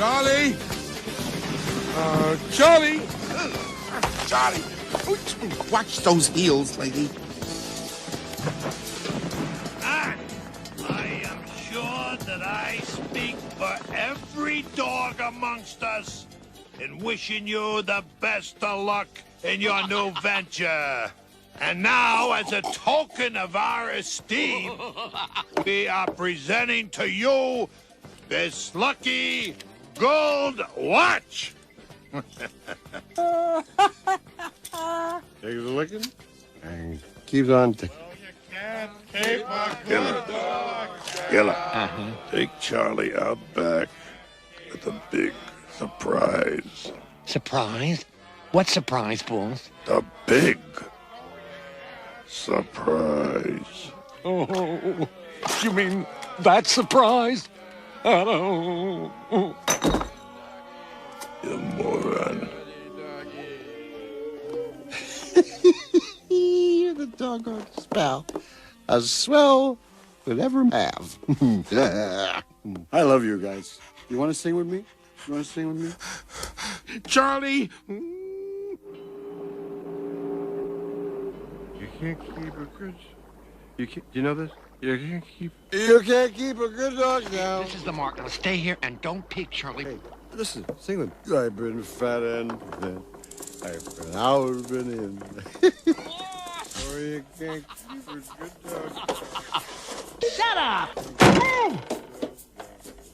Charlie! Charlie! Charlie! Watch those heels, lady. And I am sure that I speak for every dog amongst us in wishing you the best of luck in your new venture. And now, as a token of our esteem, we are presenting to you this lucky gold watch. Takes a licking and keeps on ticking. Gilla, take Charlie out back with a big surprise. Surprise? What surprise, boss? The big surprise. Oh, you mean that surprise? Oh. You moron. You're the doggone spell. As swell could ever have. I love you guys. You want to sing with me? You want to sing with me? Charlie! You can't keep a good... You can't... Do you know this? You can't keep a good dog now. This is the mark. Now stay here and don't peek, Charlie. Hey, listen, sing with me. I've been fat and thin. I've been out, been in. Or you can't keep a good dog. Shut up!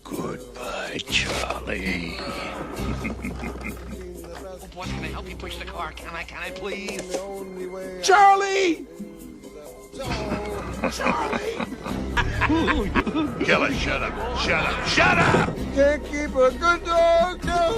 Goodbye, Charlie. Boss, can I help you push the car? Can I please? Charlie! Charlie! Killer, shut up. Shut up. Shut up! Can't keep a good dog now.